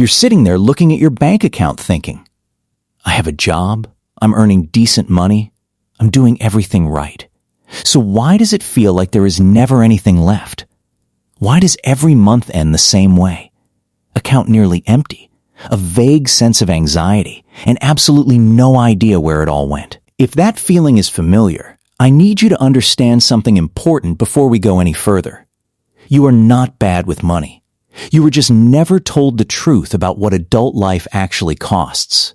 You're sitting there looking at your bank account thinking, I have a job, I'm earning decent money, I'm doing everything right. So why does it feel like there is never anything left? Why does every month end the same way? Account nearly empty, a vague sense of anxiety, and absolutely no idea where it all went. If that feeling is familiar, I need you to understand something important before we go any further. You are not bad with money. You were just never told the truth about what adult life actually costs.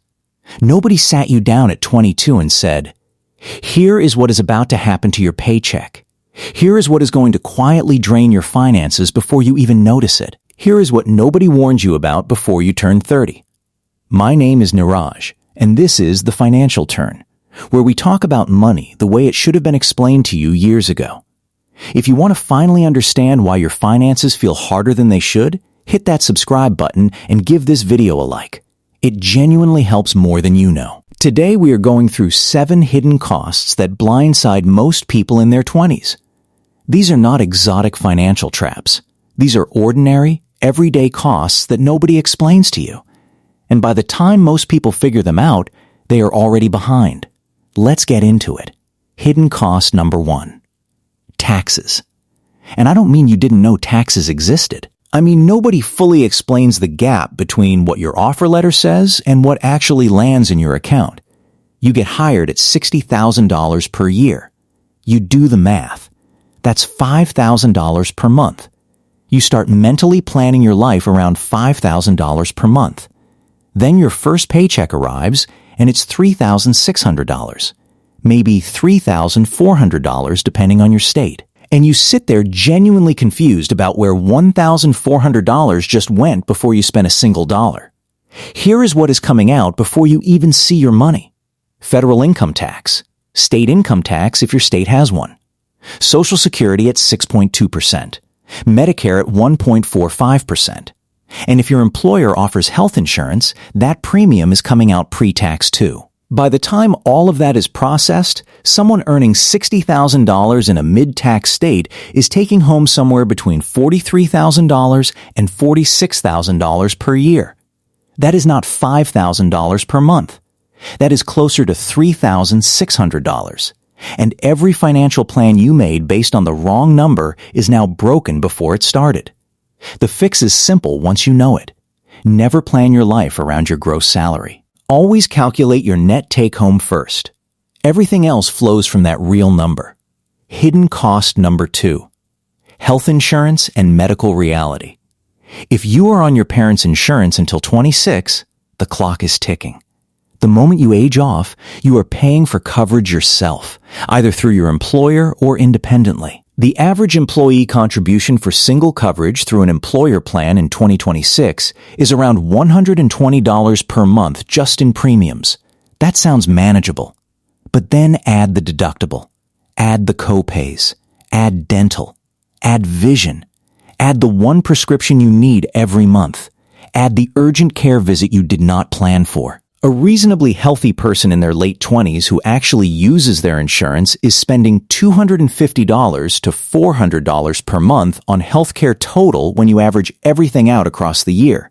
Nobody sat you down at 22 and said, here is what is about to happen to your paycheck. Here is what is going to quietly drain your finances before you even notice it. Here is what nobody warned you about before you turn 30. My name is Niraj, and this is The Financial Turn, where we talk about money the way it should have been explained to you years ago. If you want to finally understand why your finances feel harder than they should, hit that subscribe button and give this video a like. It genuinely helps more than you know. Today we are going through 7 hidden costs that blindside most people in their 20s. These are not exotic financial traps. These are ordinary, everyday costs that nobody explains to you. And by the time most people figure them out, they are already behind. Let's get into it. Hidden cost number 1. Taxes. And I don't mean you didn't know taxes existed. I mean, nobody fully explains the gap between what your offer letter says and what actually lands in your account. You get hired at $60,000 per year. You do the math. That's $5,000 per month. You start mentally planning your life around $5,000 per month. Then your first paycheck arrives and it's $3,600, maybe $3,400 depending on your state. And you sit there genuinely confused about where $1,400 just went before you spent a single dollar. Here is what is coming out before you even see your money. Federal income tax, state income tax if your state has one, Social Security at 6.2%, Medicare at 1.45%. And if your employer offers health insurance, that premium is coming out pre-tax too. By the time all of that is processed, someone earning $60,000 in a mid-tax state is taking home somewhere between $43,000 and $46,000 per year. That is not $5,000 per month. That is closer to $3,600. And every financial plan you made based on the wrong number is now broken before it started. The fix is simple once you know it. Never plan your life around your gross salary. Always calculate your net take-home first. Everything else flows from that real number. Hidden cost number 2. Health insurance and medical reality. If you are on your parents' insurance until 26, the clock is ticking. The moment you age off, you are paying for coverage yourself, either through your employer or independently. The average employee contribution for single coverage through an employer plan in 2026 is around $120 per month just in premiums. That sounds manageable. But then add the deductible, add the copays, add dental, add vision, add the one prescription you need every month, add the urgent care visit you did not plan for. A reasonably healthy person in their late 20s who actually uses their insurance is spending $250 to $400 per month on healthcare total when you average everything out across the year.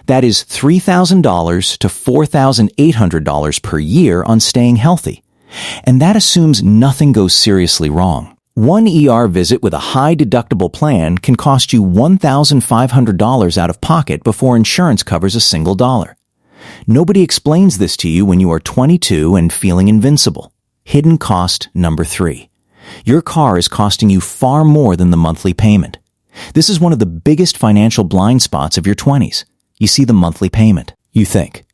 That is $3,000 to $4,800 per year on staying healthy. And that assumes nothing goes seriously wrong. One ER visit with a high deductible plan can cost you $1,500 out of pocket before insurance covers a single dollar. Nobody explains this to you when you are 22 and feeling invincible. Hidden cost number 3. Your car is costing you far more than the monthly payment. This is one of the biggest financial blind spots of your 20s. You see the monthly payment. You think,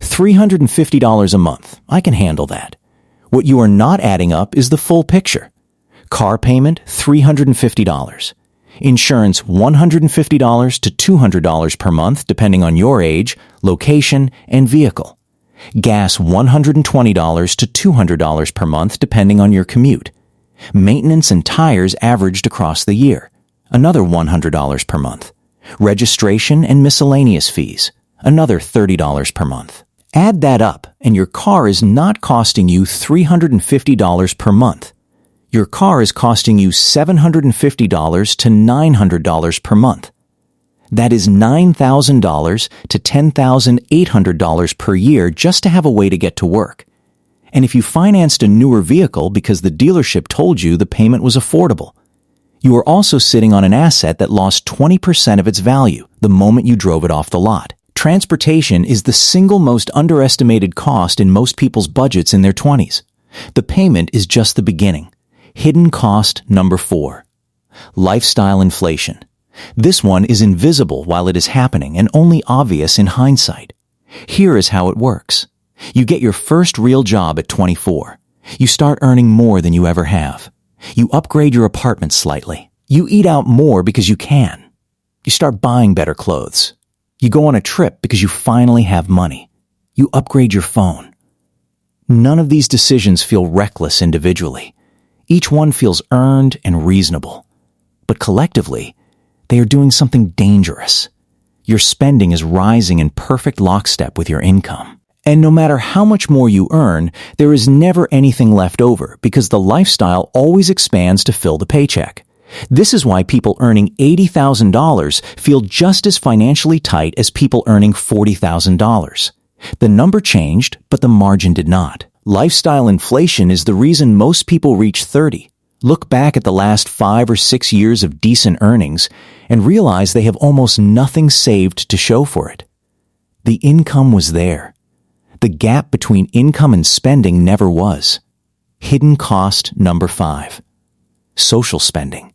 $350 a month, I can handle that. What you are not adding up is the full picture. Car payment, $350. Insurance, $150 to $200 per month depending on your age, location, and vehicle. Gas, $120 to $200 per month depending on your commute. Maintenance and tires averaged across the year, another $100 per month. Registration and miscellaneous fees, another $30 per month. Add that up and your car is not costing you $350 per month. Your car is costing you $750 to $900 per month. That is $9,000 to $10,800 per year just to have a way to get to work. And if you financed a newer vehicle because the dealership told you the payment was affordable, you are also sitting on an asset that lost 20% of its value the moment you drove it off the lot. Transportation is the single most underestimated cost in most people's budgets in their 20s. The payment is just the beginning. Hidden cost number 4. Lifestyle inflation. This one is invisible while it is happening and only obvious in hindsight. Here is how it works. You get your first real job at 24. You start earning more than you ever have. You upgrade your apartment slightly. You eat out more because you can. You start buying better clothes. You go on a trip because you finally have money. You upgrade your phone. None of these decisions feel reckless individually. Each one feels earned and reasonable. But collectively, they are doing something dangerous. Your spending is rising in perfect lockstep with your income. And no matter how much more you earn, there is never anything left over because the lifestyle always expands to fill the paycheck. This is why people earning $80,000 feel just as financially tight as people earning $40,000. The number changed, but the margin did not. Lifestyle inflation is the reason most people reach 30, look back at the last 5 or 6 years of decent earnings, and realize they have almost nothing saved to show for it. The income was there. The gap between income and spending never was. Hidden cost number 5. Social spending.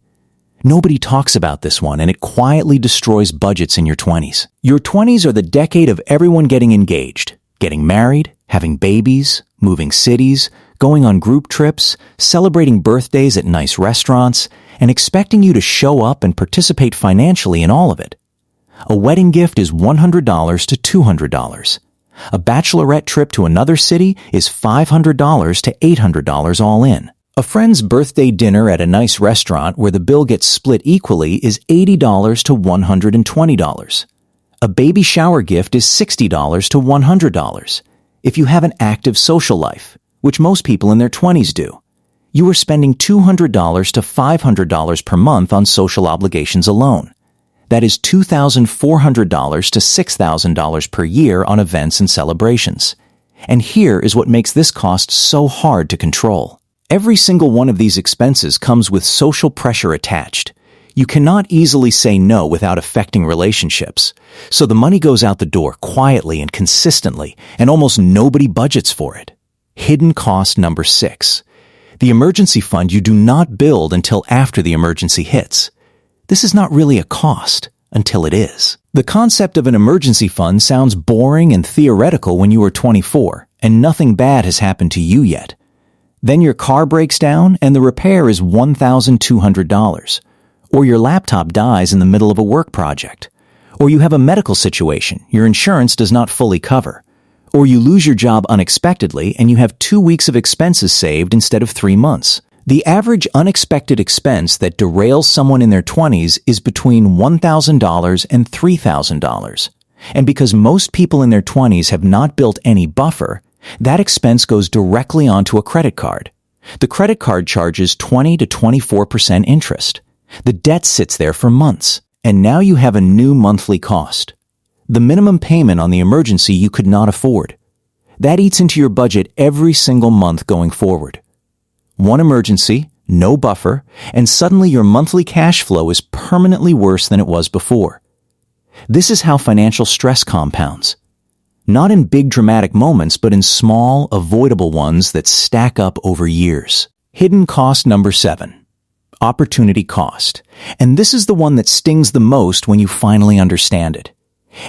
Nobody talks about this one, and it quietly destroys budgets in your 20s. Your 20s are the decade of everyone getting engaged, getting married, having babies, moving cities, going on group trips, celebrating birthdays at nice restaurants, and expecting you to show up and participate financially in all of it. A wedding gift is $100 to $200. A bachelorette trip to another city is $500 to $800 all in. A friend's birthday dinner at a nice restaurant where the bill gets split equally is $80 to $120. A baby shower gift is $60 to $100. If you have an active social life, which most people in their 20s do, you are spending $200 to $500 per month on social obligations alone. That is $2,400 to $6,000 per year on events and celebrations. And here is what makes this cost so hard to control. Every single one of these expenses comes with social pressure attached. You cannot easily say no without affecting relationships. So the money goes out the door quietly and consistently, and almost nobody budgets for it. Hidden cost number 6. The emergency fund you do not build until after the emergency hits. This is not really a cost until it is. The concept of an emergency fund sounds boring and theoretical when you are 24, and nothing bad has happened to you yet. Then your car breaks down and the repair is $1,200. Or your laptop dies in the middle of a work project. Or you have a medical situation your insurance does not fully cover. Or you lose your job unexpectedly and you have 2 weeks of expenses saved instead of 3 months. The average unexpected expense that derails someone in their 20s is between $1,000 and $3,000. And because most people in their 20s have not built any buffer, that expense goes directly onto a credit card. The credit card charges 20 to 24% interest. The debt sits there for months, and now you have a new monthly cost. The minimum payment on the emergency you could not afford. That eats into your budget every single month going forward. One emergency, no buffer, and suddenly your monthly cash flow is permanently worse than it was before. This is how financial stress compounds. Not in big dramatic moments, but in small, avoidable ones that stack up over years. Hidden cost number 7. Opportunity cost. And this is the one that stings the most when you finally understand it.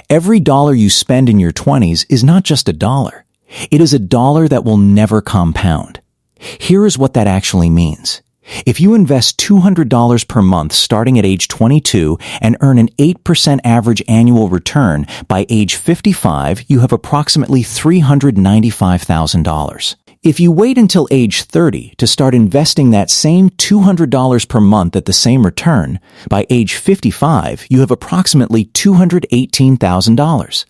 Every dollar you spend in your 20s is not just a dollar. It is a dollar that will never compound. Here is what that actually means. If you invest $200 per month starting at age 22 and earn an 8% average annual return, by age 55, you have approximately $395,000. If you wait until age 30 to start investing that same $200 per month at the same return, by age 55, you have approximately $218,000.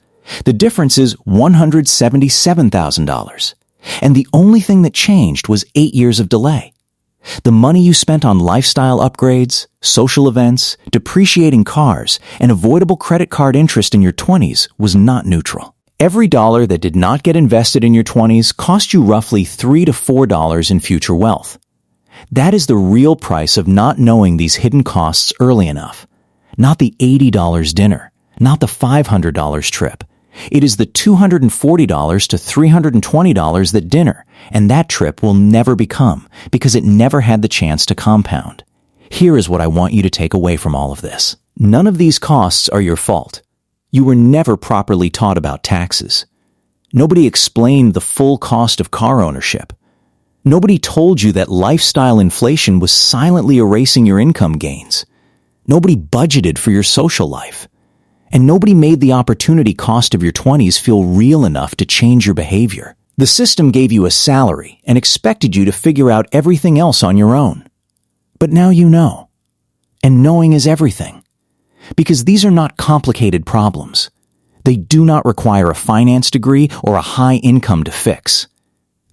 The difference is $177,000. And the only thing that changed was 8 years of delay. The money you spent on lifestyle upgrades, social events, depreciating cars, and avoidable credit card interest in your 20s was not neutral. Every dollar that did not get invested in your 20s cost you roughly $3 to $4 in future wealth. That is the real price of not knowing these hidden costs early enough. Not the $80 dinner, not the $500 trip. It is the $240 to $320 that dinner and that trip will never become because it never had the chance to compound. Here is what I want you to take away from all of this. None of these costs are your fault. You were never properly taught about taxes. Nobody explained the full cost of car ownership. Nobody told you that lifestyle inflation was silently erasing your income gains. Nobody budgeted for your social life. And nobody made the opportunity cost of your 20s feel real enough to change your behavior. The system gave you a salary and expected you to figure out everything else on your own. But now you know. And knowing is everything. Because these are not complicated problems. They do not require a finance degree or a high income to fix.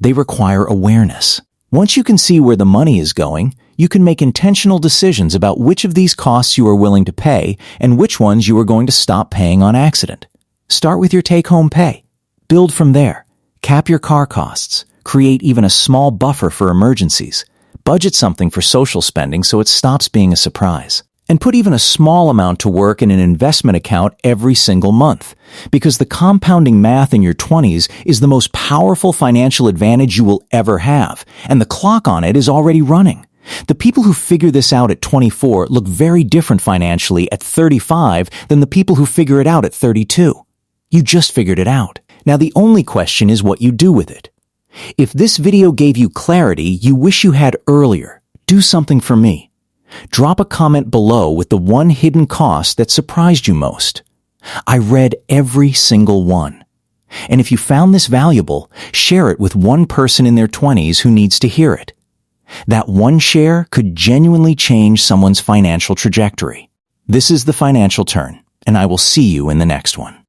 They require awareness. Once you can see where the money is going, you can make intentional decisions about which of these costs you are willing to pay and which ones you are going to stop paying on accident. Start with your take-home pay. Build from there. Cap your car costs. Create even a small buffer for emergencies. Budget something for social spending so it stops being a surprise. And put even a small amount to work in an investment account every single month, because the compounding math in your 20s is the most powerful financial advantage you will ever have, and the clock on it is already running. The people who figure this out at 24 look very different financially at 35 than the people who figure it out at 32. You just figured it out. Now the only question is what you do with it. If this video gave you clarity you wish you had earlier, do something for me. Drop a comment below with the one hidden cost that surprised you most. I read every single one. And if you found this valuable, share it with one person in their 20s who needs to hear it. That one share could genuinely change someone's financial trajectory. This is The Financial Turn, and I will see you in the next one.